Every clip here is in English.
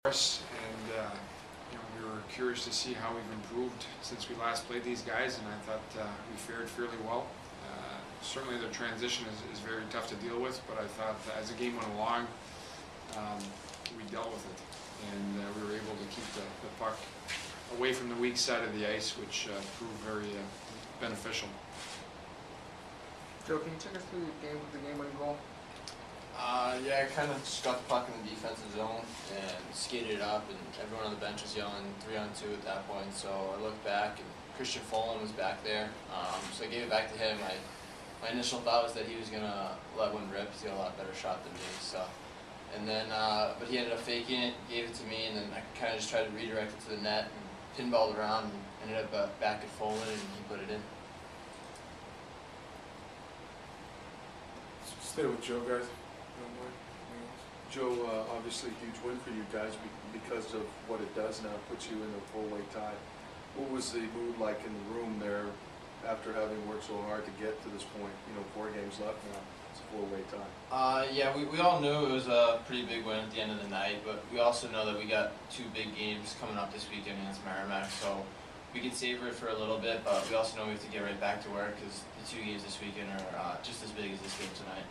us, and we were curious to see how we've improved since we last played these guys, and I thought we fared fairly well. Certainly the transition is very tough to deal with, but I thought as the game went along, we dealt with it, and we were able to keep the puck away from the weak side of the ice, which proved very beneficial. Joe, can you take us through the game with the game-winning goal? Yeah, I kind of just got the puck in the defensive zone and skated it up, and everyone on the bench was yelling 3-on-2 at that point. So I looked back, and Christian Folin was back there. So I gave it back to him. My initial thought was that he was gonna let one rip. He's got a lot better shot than me. So, and then, but he ended up faking it, gave it to me, and then I kind of just tried to redirect it to the net and pinballed around, and ended up back at Folin, and he put it in. Stay with Joe, guys. Joe, obviously a huge win for you guys because of what it does now, puts you in a full-weight tie. What was the mood like in the room there after having worked so hard to get to this point? 4 games left now, it's a full-weight tie. Yeah, we all knew it was a pretty big win at the end of the night, but we also know that we got 2 big games coming up this weekend against Merrimack, so we can savor it for a little bit, but we also know we have to get right back to work because the 2 games this weekend are just as big as this game tonight.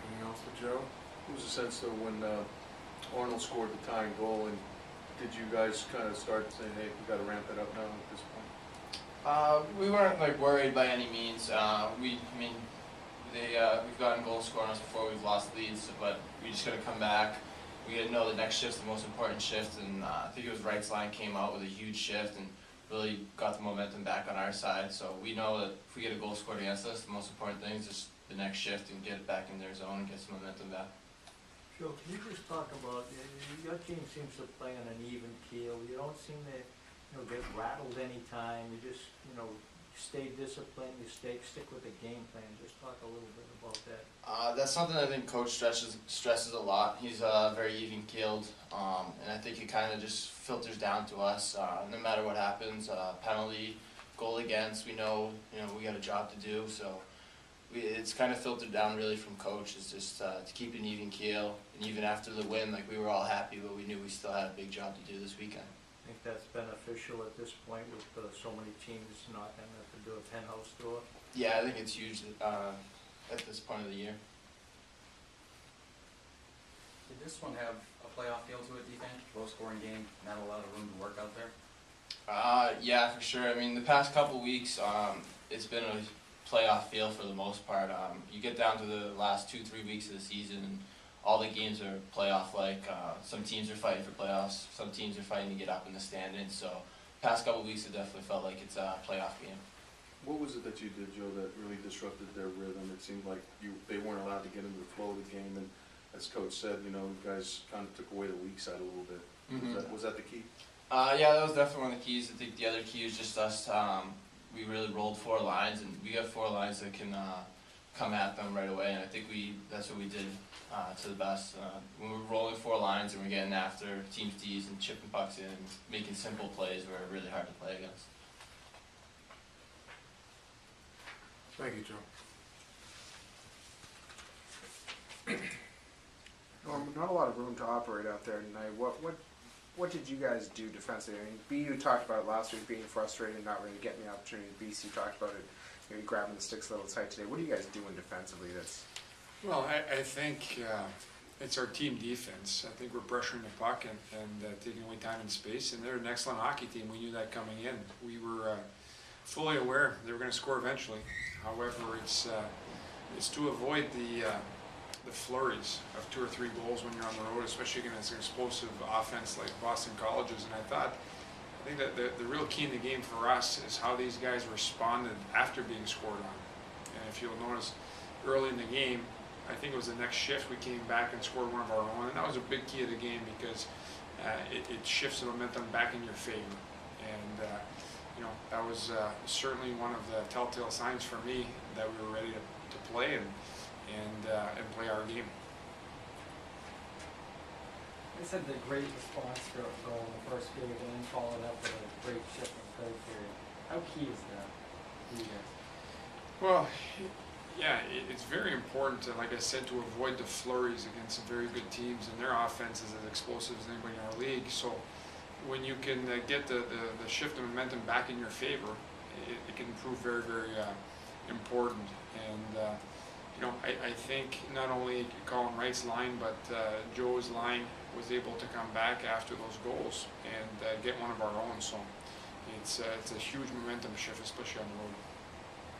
Anything else for Joe? What was the sense though when Arnold scored the tying goal, and did you guys kind of start saying, hey, we got to ramp it up now at this point? We weren't worried by any means. We've gotten goals scored on us before, we've lost leads, but we just got to come back. We got to know the next shift's the most important shift, and I think it was Wright's line came out with a huge shift and really got the momentum back on our side. So we know that if we get a goal scored against us, the most important thing is just the next shift and get it back in their zone and get some momentum back. Joe, can you just talk about, your team seems to play on an even keel. You don't seem to get rattled any time. You just stay disciplined, you stick with the game plan. Just talk a little bit about that. That's something I think Coach stresses a lot. He's very even keeled, and I think it kind of just filters down to us. No matter what happens, penalty, goal against, we know we got a job to do. So it's kind of filtered down really from Coach. It's just to keep an even keel, and even after the win, we were all happy, but we knew we still had a big job to do this weekend. I think that's beneficial at this point with so many teams not going to have to do a penthouse tour. Yeah, I think it's huge at this point of the year. Did this one have a playoff feel to it, do you think? Low-scoring game, not a lot of room to work out there? Yeah, for sure. I mean, the past couple weeks, it's been a playoff feel for the most part. You get down to the last 2-3 weeks of the season, and all the games are playoff-like. Some teams are fighting for playoffs. Some teams are fighting to get up in the standings. So, past couple weeks, it definitely felt like it's a playoff game. What was it that you did, Joe, that really disrupted their rhythm? It seemed like they weren't allowed to get into the flow of the game, and as Coach said, you guys kind of took away the weak side a little bit. Mm-hmm. Was that the key? Yeah, that was definitely one of the keys. I think the other key was just us. We really rolled 4 lines, and we got 4 lines that can come at them right away. And I think that's what we did to the best. When we're rolling 4 lines and we're getting after teams' D's and chipping pucks in and making simple plays, were really hard to play against. Thank you, Joe. Not a lot of room to operate out there tonight. What did you guys do defensively? I mean, BU talked about it last week, being frustrated, not really getting the opportunity. BC talked about it, maybe grabbing the sticks a little tight today. What are you guys doing defensively? Well, I think it's our team defense. I think we're pressuring the puck and taking away time and space, and they're an excellent hockey team. We knew that coming in. We were fully aware they were going to score eventually. However, it's to avoid the flurries of 2 or 3 goals when you're on the road, especially against an explosive offense like Boston College's. And I think that the real key in the game for us is how these guys responded after being scored on. And if you'll notice, early in the game, I think it was the next shift, we came back and scored one of our own, and that was a big key of the game because it shifts the momentum back in your favor. And that was certainly one of the telltale signs for me that we were ready to play and play our game. They said the great response to a goal in the first period and then followed up with a great shift in the third period. How key is that? for you guys? Well, yeah, it's very important to, like I said, to avoid the flurries against some very good teams, and their offense is as explosive as anybody in our league. So when you can get the shift of momentum back in your favor, it can prove very, very important. And you know, I think not only Colin Wright's line, but Joe's line was able to come back after those goals and get one of our own. So it's a huge momentum shift, especially on the road.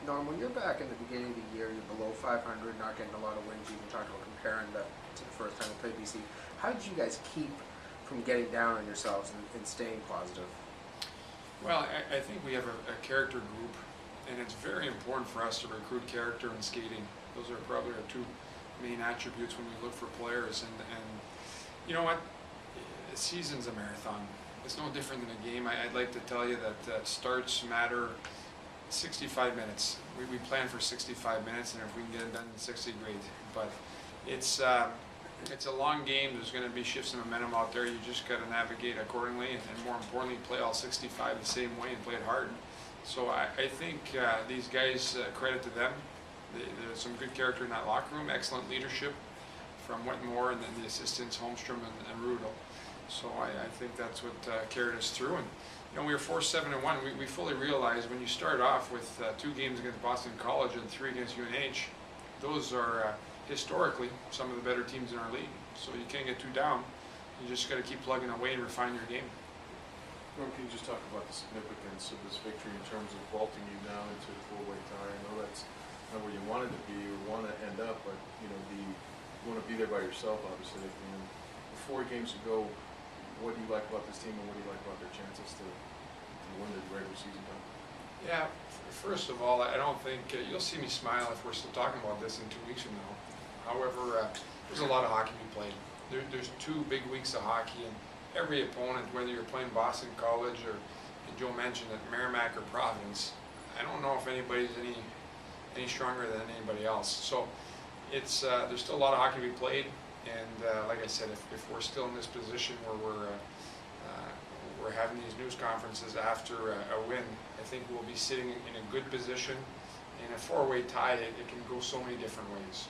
Norm, when you're back in the beginning of the year, you're below 500, not getting a lot of wins. You can talk about comparing that to the first time we played BC. How did you guys keep from getting down on yourselves and staying positive? Well, I think we have a character group, and it's very important for us to recruit character and skating. Those are probably our two main attributes when we look for players. And you know what? The season's a marathon. It's no different than a game. I'd like to tell you that starts matter 65 minutes. We plan for 65 minutes, and if we can get it done in 60, great. But it's a long game. There's going to be shifts in momentum out there. You just got to navigate accordingly, and more importantly, play all 65 the same way and play it hard. So I think these guys, credit to them. There's some good character in that locker room, excellent leadership from Whitmore and then the assistants Holmstrom and Rudel. So I think that's what carried us through. And you know, we were 4-7-1. We fully realized when you start off with 2 games against Boston College and 3 against UNH, those are historically some of the better teams in our league. So you can't get too down. You just got to keep plugging away and refine your game. Norm, can you just talk about the significance of this victory in terms of vaulting you now into the full-weight tie? I know that's not where you wanted to be or want to end up, but you know, you want to be there by yourself, obviously. At the end. 4 games ago, what do you like about this team, and what do you like about their chances to win the regular season time? Yeah, first of all, I don't think you'll see me smile if we're still talking about this in 2 weeks from now. However, there's a lot of hockey to be played. There's 2 big weeks of hockey, and every opponent, whether you're playing Boston College or, and Joe mentioned it, Merrimack or Providence, I don't know if anybody's any stronger than anybody else. So it's there's still a lot of hockey to be played. And like I said, if we're still in this position where we're having these news conferences after a win, I think we'll be sitting in a good position. In a 4-way tie, it can go so many different ways.